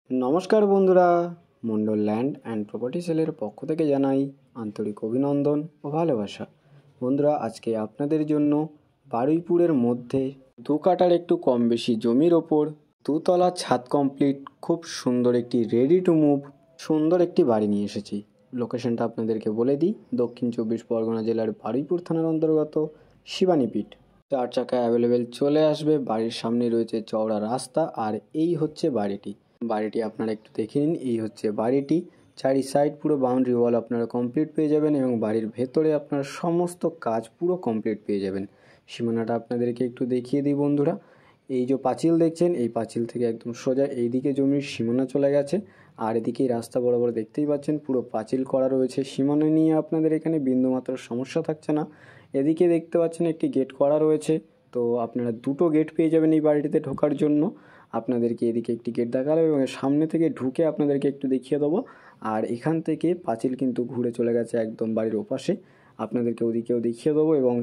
নমস্কার বন্ধুরা, Mondal land and property সেলের পক্ষ থেকে জানাই আন্তরিক অভিনন্দন ও ভালোবাসা। বন্ধুরা, আজকে আপনাদের জন্য বারুইপুরের মধ্যে 2 কাঠার একটু কম বেশি জমির ওপর 2 তলা ছাদ কমপ্লিট খুব সুন্দর একটি রেডি টু মুভ সুন্দর একটি বাড়ি নিয়ে এসেছি। লোকেশনটা আপনাদেরকে বলে দিই, দক্ষিণ 24 পরগনা জেলার বারুইপুর থানার অন্তর্গত শিবানীপীঠ। 4 চাকা অ্যাভেলেবেল চলে আসবে, বাড়ির সামনে রয়েছে চওড়া রাস্তা। আর এই হচ্ছে বাড়িটি আপনারা একটু দেখে নিন। এই হচ্ছে বাড়িটি, চারি সাইড পুরো বাউন্ডারি ওয়াল আপনারা কমপ্লিট পেয়ে যাবেন এবং বাড়ির ভেতরে আপনারা সমস্ত কাজ পুরো কমপ্লিট পেয়ে যাবেন। সীমানাটা আপনাদেরকে একটু দেখিয়ে দিই বন্ধুরা। এই যে পাঁচিল দেখছেন, এই পাঁচিল থেকে একদম সোজা এইদিকে জমির সীমানা চলে গেছে, আর এদিকেই রাস্তা বরাবর দেখতেই পাচ্ছেন পুরো পাঁচিল করা রয়েছে। সীমানা নিয়ে আপনাদের এখানে বিন্দুমাত্র সমস্যা থাকছে না। এদিকে দেখতে পাচ্ছেন একটি গেট করা রয়েছে, তো আপনারা 2টো গেট পেয়ে যাবেন এই বাড়িটিতে ঢোকার জন্য। আপনাদেরকে এদিকে একটি গেট দেখালো এবং সামনে থেকে ঢুকে আপনাদেরকে একটু দেখিয়ে দেবো। আর এখান থেকে পাঁচিল কিন্তু ঘুরে চলে গেছে একদম বাড়ির ওপাশে, আপনাদেরকে ওদিকেও দেখিয়ে দেবো। এবং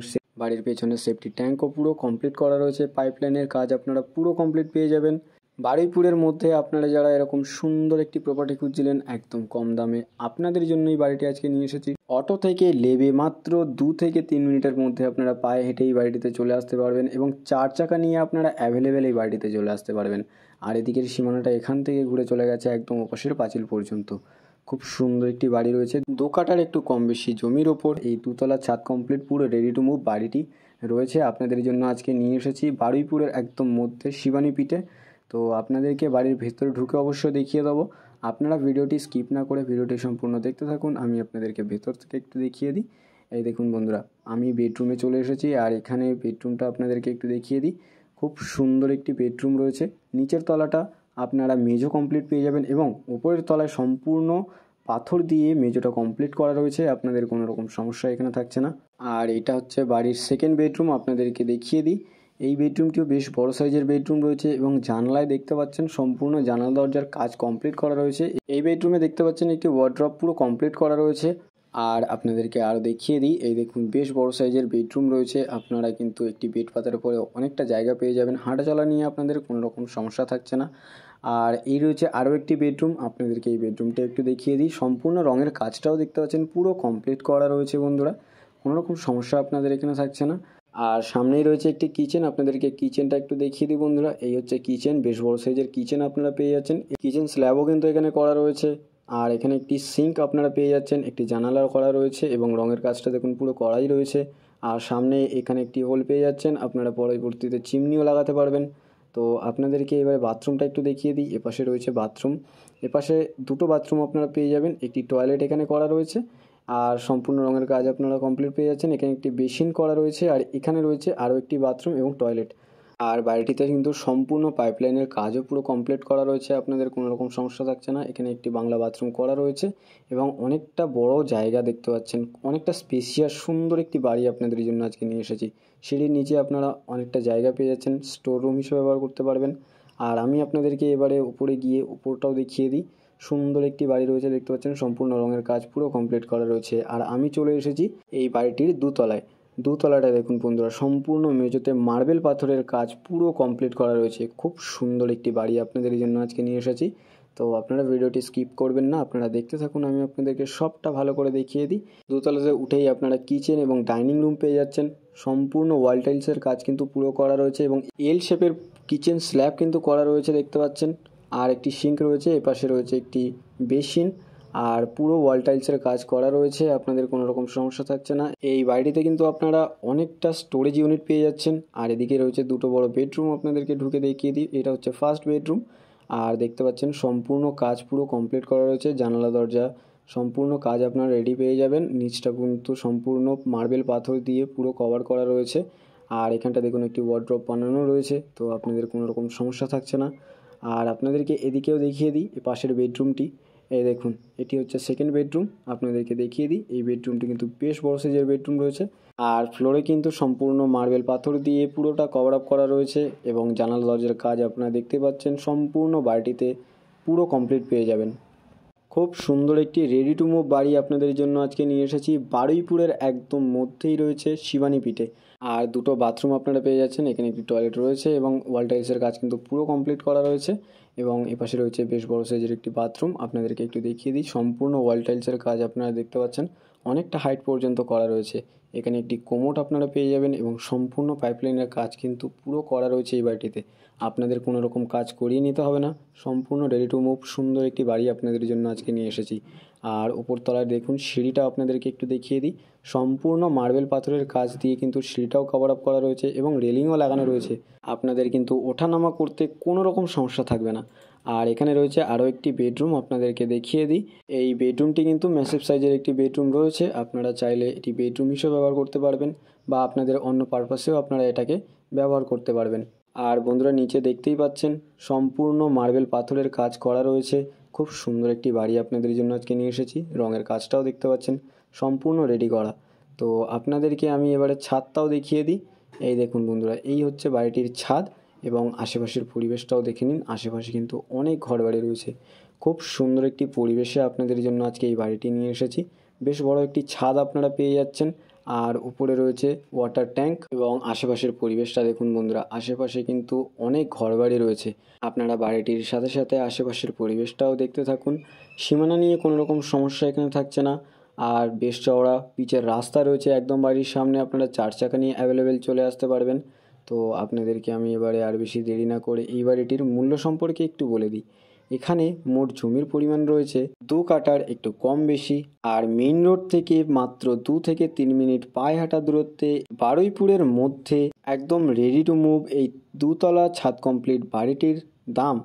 বাড়ির পেছনে সেফটি ট্যাঙ্কও পুরো কমপ্লিট করা রয়েছে, পাইপলাইনের কাজ আপনারা পুরো কমপ্লিট পেয়ে যাবেন। বারুইপুরের মধ্যে আপনারা যারা এরকম সুন্দর একটি প্রপার্টি খুঁজছিলেন একদম কম দামে, আপনাদের জন্য এই বাড়িটি আজকে নিয়ে এসেছি। অটো থেকে লেবে মাত্র 2 থেকে 3 মিনিটের মধ্যে আপনারা পায়ে হেঁটে এই বাড়িটিতে চলে আসতে পারবেন এবং 4 চাকা নিয়ে আপনারা অ্যাভেলেবেল এই বাড়িটিতে চলে আসতে পারবেন। আর এদিকের সীমানাটা এখান থেকে ঘুরে চলে গেছে একদম ওপাশের পাঁচিল পর্যন্ত। খুব সুন্দর একটি বাড়ি রয়েছে 2 কাঠার একটু কম বেশি জমির ওপর। এই 2 তলা ছাদ কমপ্লিট পুরো রেডি টু মুভ বাড়িটি রয়েছে আপনাদের জন্য আজকে নিয়ে এসেছি বারুইপুরের একদম মধ্যে শিবানীপীঠে। তো আপনাদেরকে বাড়ির ভেতরে ঢুকে অবশ্যই দেখিয়ে দেবো। আপনারা ভিডিওটি স্কিপ না করে ভিডিওটি সম্পূর্ণ দেখতে থাকুন। আমি আপনাদেরকে ভেতর থেকে একটু দেখিয়ে দিই। এই দেখুন বন্ধুরা, আমি বেডরুমে চলে এসেছি আর এখানে বেডরুমটা আপনাদেরকে একটু দেখিয়ে দিই। খুব সুন্দর একটি বেডরুম রয়েছে। নিচের তলাটা আপনারা মেঝো কমপ্লিট পেয়ে যাবেন এবং উপরের তলায় সম্পূর্ণ পাথর দিয়ে মেঝোটা কমপ্লিট করা রয়েছে, আপনাদের কোনো রকম সমস্যা এখানে থাকছে না। আর এটা হচ্ছে বাড়ির সেকেন্ড বেডরুম, আপনাদেরকে দেখিয়ে দিই। এই বেডরুমটিও বেশ বড় সাইজের বেডরুম রয়েছে এবং জানলায় দেখতে পাচ্ছেন সম্পূর্ণ জানালা দরজার কাজ কমপ্লিট করা রয়েছে। এই বেডরুমে দেখতে পাচ্ছেন একটি ওয়ার্ড্রপ পুরো কমপ্লিট করা রয়েছে। আর আপনাদেরকে আরও দেখিয়ে দিই, এই দেখুন বেশ বড় সাইজের বেডরুম রয়েছে। আপনারা কিন্তু একটি বেড পাতার উপরে অনেকটা জায়গা পেয়ে যাবেন, হাঁটা চলা নিয়ে আপনাদের কোনো রকম সমস্যা থাকছে না। আর এই রয়েছে আরও একটি বেডরুম, আপনাদেরকে এই বেডরুমটা একটু দেখিয়ে দিই। সম্পূর্ণ রঙের কাজটাও দেখতে পাচ্ছেন পুরো কমপ্লিট করা রয়েছে বন্ধুরা, কোনো রকম সমস্যা আপনাদের এখানে থাকছে না। আর সামনেই রয়েছে একটি কিচেন, আপনাদেরকে কিচেনটা একটু দেখিয়ে দিই বন্ধুরা। এই হচ্ছে কিচেন, বেশ বড় সাইজের কিচেন আপনারা পেয়ে যাচ্ছেন। কিচেন স্ল্যাবও কিন্তু এখানে করা রয়েছে। আর এখানে একটি সিঙ্ক আপনারা পেয়ে যাচ্ছেন, একটি জানালাও করা রয়েছে এবং রঙের কাজটা দেখুন পুরো করাই রয়েছে। আর সামনে এখানে একটি হোল পেয়ে যাচ্ছেন, আপনারা পরবর্তীতে চিমনিও লাগাতে পারবেন। তো আপনাদেরকে এবারে বাথরুমটা একটু দেখিয়ে দিই। এপাশে রয়েছে বাথরুম, এপাশে 2টো বাথরুম আপনারা পেয়ে যাবেন, একটি টয়লেট এখানে করা রয়েছে। আর সম্পূর্ণ রঙের কাজ আপনারা কমপ্লিট পেয়ে যাচ্ছেন। এখানে একটি বেসিন করা রয়েছে আর এখানে রয়েছে আরও একটি বাথরুম এবং টয়লেট। আর বাড়িটিতে কিন্তু সম্পূর্ণ পাইপলাইনের কাজও পুরো কমপ্লিট করা রয়েছে, আপনাদের কোনো রকম সমস্যা থাকছে না। এখানে একটি বাংলা বাথরুম করা রয়েছে এবং অনেকটা বড় জায়গা দেখতে পাচ্ছেন, অনেকটা স্পেশিয়াস সুন্দর একটি বাড়ি আপনাদের জন্য আজকে নিয়ে এসেছি। সিঁড়ির নিচে আপনারা অনেকটা জায়গা পেয়ে যাচ্ছেন, স্টোর রুম হিসেবে ব্যবহার করতে পারবেন। আর আমি আপনাদেরকে এবারে উপরে গিয়ে উপরটাও দেখিয়ে দিই। সুন্দর একটি বাড়ি রয়েছে দেখতে পাচ্ছেন, সম্পূর্ণ রঙের কাজ পুরো কমপ্লিট করা রয়েছে। আর আমি চলে এসেছি এই বাড়িটির 2 তলায়। 2 তলাটা দেখুন বন্ধুরা, সম্পূর্ণ মেঝোতে মার্বেল পাথরের কাজ পুরো কমপ্লিট করা রয়েছে। খুব সুন্দর একটি বাড়ি আপনাদের জন্য আজকে নিয়ে এসেছি। তো আপনারা ভিডিওটি স্কিপ করবেন না, আপনারা দেখতে থাকুন, আমি আপনাদেরকে সবটা ভালো করে দেখিয়ে দিই। 2 তলাতে উঠেই আপনারা কিচেন এবং ডাইনিং রুম পেয়ে যাচ্ছেন। সম্পূর্ণ ওয়াল টাইলসের কাজ কিন্তু পুরো করা রয়েছে এবং এল শেপের কিচেন স্ল্যাব কিন্তু করা রয়েছে দেখতে পাচ্ছেন। আর একটি সিঙ্ক রয়েছে, এপাশে রয়েছে একটি বেসিন। আর পুরো ওয়াল টাইলসের কাজ করা রয়েছে, আপনাদের কোনো রকম সমস্যা থাকছে না। এই বাড়িটিতে কিন্তু আপনারা অনেকটা স্টোরেজ ইউনিট পেয়ে যাচ্ছেন। আর এদিকে রয়েছে 2টো বড় বেডরুম, আপনাদেরকে ঢুকে দেখিয়ে দিই। এটা হচ্ছে ফার্স্ট বেডরুম। আর দেখতে পাচ্ছেন সম্পূর্ণ কাজ পুরো কমপ্লিট করা রয়েছে, জানালা দরজা সম্পূর্ণ কাজ আপনারা রেডি পেয়ে যাবেন। নিচটা কিন্তু সম্পূর্ণ মার্বেল পাথর দিয়ে পুরো কভার করা রয়েছে। আর এখানটা দেখুন একটি ওয়ার্ড্রপ বানানো রয়েছে, তো আপনাদের কোনো রকম সমস্যা থাকছে না। আর আপনাদেরকে এদিকেও দেখিয়ে দিই এই পাশের বেডরুমটি। এই দেখুন, এটি হচ্ছে সেকেন্ড বেডরুম, আপনাদেরকে দেখিয়ে দিই। এই বেডরুমটি কিন্তু বেশ বড় সাইজের বেডরুম রয়েছে। আর ফ্লোরে কিন্তু সম্পূর্ণ মার্বেল পাথর দিয়ে পুরোটা কভার আপ করা রয়েছে এবং জানালা দরজার কাজ আপনারা দেখতে পাচ্ছেন। সম্পূর্ণ বাড়িটিতে পুরো কমপ্লিট পেয়ে যাবেন। খুব সুন্দর একটি রেডি টু মুভ বাড়ি আপনাদের জন্য আজকে নিয়ে এসেছি। বারুইপুরের একদম মধ্যেই রয়েছে শিবানীপীঠে। আর 2টো বাথরুম আপনারা পেয়ে যাচ্ছেন, এখানে একটি টয়লেট রয়েছে এবং ওয়াল টাইলসের কাজ কিন্তু পুরো কমপ্লিট করা রয়েছে। এবং এপাশে রয়েছে বেশ বড় সাইজের একটি বাথরুম। আপনাদেরকে একটু দেখিয়ে দিই, সম্পূর্ণ ওয়াল টাইলসের কাজ আপনারা দেখতে পাচ্ছেন, অনেকটা হাইট পর্যন্ত করা রয়েছে। এখানে একটি কোমোড আপনারা পেয়ে যাবেন এবং সম্পূর্ণ পাইপলাইনের কাজ কিন্তু পুরো করা রয়েছে এই বাড়িটিতে। আপনাদের কোনো রকম কাজ করিয়ে নিতে হবে না, সম্পূর্ণ রেডি টু মুভ সুন্দর একটি বাড়ি আপনাদের জন্য আজকে নিয়ে এসেছি। আর উপরতলায় দেখুন সিঁড়িটা আপনাদেরকে একটু দেখিয়ে দিই, সম্পূর্ণ মার্বেল পাথরের কাজ দিয়ে কিন্তু সিঁড়িটাও কভার আপ করা রয়েছে এবং রেলিংও লাগানো রয়েছে। আপনাদের কিন্তু ওঠানামা করতে কোনো রকম সমস্যা থাকবে না। আর এখানে রয়েছে আরও একটি বেডরুম, আপনাদেরকে দেখিয়ে দিই। এই বেডরুমটি কিন্তু ম্যাসিভ সাইজের একটি বেডরুম রয়েছে। আপনারা চাইলে এটি বেডরুম হিসেবে ব্যবহার করতে পারবেন বা আপনাদের অন্য পারপাসেও আপনারা এটাকে ব্যবহার করতে পারবেন। আর বন্ধুরা নিচে দেখতেই পাচ্ছেন সম্পূর্ণ মার্বেল পাথরের কাজ করা রয়েছে। খুব সুন্দর একটি বাড়ি আপনাদের জন্য আজকে নিয়ে এসেছি। রঙের কাজটাও দেখতে পাচ্ছেন সম্পূর্ণ রেডি করা। তো আপনাদেরকে আমি এবারে ছাদটাও দেখিয়ে দিই। এই দেখুন বন্ধুরা, এই হচ্ছে বাড়িটির ছাদ এবং আশেপাশের পরিবেশটাও দেখে নিন। আশেপাশে কিন্তু অনেক ঘরবাড়ি রয়েছে। খুব সুন্দর একটি পরিবেশে আপনাদের জন্য আজকে এই বাড়িটি নিয়ে এসেছি। বেশ বড় একটি ছাদ আপনারা পেয়ে যাচ্ছেন, আর উপরে রয়েছে ওয়াটার ট্যাঙ্ক এবং আশেপাশের পরিবেশটা দেখুন বন্ধুরা, আশেপাশে কিন্তু অনেক ঘরবাড়ি রয়েছে। আপনারা বাড়িটির সাথে সাথে আশেপাশের পরিবেশটাও দেখতে থাকুন। সীমানা নিয়ে কোনো রকম সমস্যা এখানে থাকছে না। আর বেশ চওড়া পিচের রাস্তা রয়েছে একদম বাড়ির সামনে, আপনারা 4 চাকা নিয়ে অ্যাভেলেবেল চলে আসতে পারবেন। তো আপনাদেরকে আমি এবারে আর বেশি দেরি না করে এই বাড়িটির মূল্য সম্পর্কে একটু বলে দিই। এখানে মোট জমির পরিমাণ রয়েছে 2 কাঠার একটু কম বেশি, আর মেইন রোড থেকে মাত্র 2 থেকে 3 মিনিট পায়ে হাঁটা দূরত্বে বারুইপুরের মধ্যে একদম রেডি টু মুভ এই 2 তলা ছাদ কমপ্লিট বাড়িটির দাম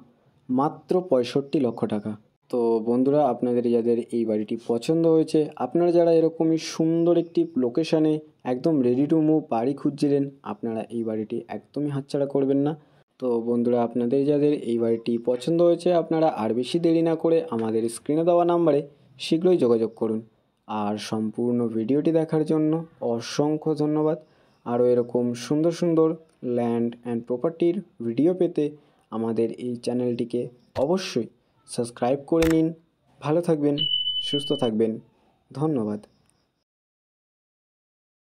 মাত্র 65 লক্ষ টাকা। তো বন্ধুরা, আপনাদের যাদের এই বাড়িটি পছন্দ হয়েছে, আপনারা যারা এরকমই সুন্দর একটি লোকেশানে একদম রেডি টু মুভ বাড়ি খুঁজছিলেন, আপনারা এই বাড়িটি একদমই হাতছাড়া করবেন না। তো বন্ধুরা, আপনাদের যাদের এই বাড়িটি পছন্দ হয়েছে, আপনারা আর বেশি দেরি না করে আমাদের স্ক্রিনে দেওয়া নাম্বারে শীঘ্রই যোগাযোগ করুন। আর সম্পূর্ণ ভিডিওটি দেখার জন্য অসংখ্য ধন্যবাদ। আরও এরকম সুন্দর সুন্দর ল্যান্ড অ্যান্ড প্রপার্টির ভিডিও পেতে আমাদের এই চ্যানেলটিকে অবশ্যই সাবস্ক্রাইব করে নিন। ভালো থাকবেন, সুস্থ থাকবেন, ধন্যবাদ।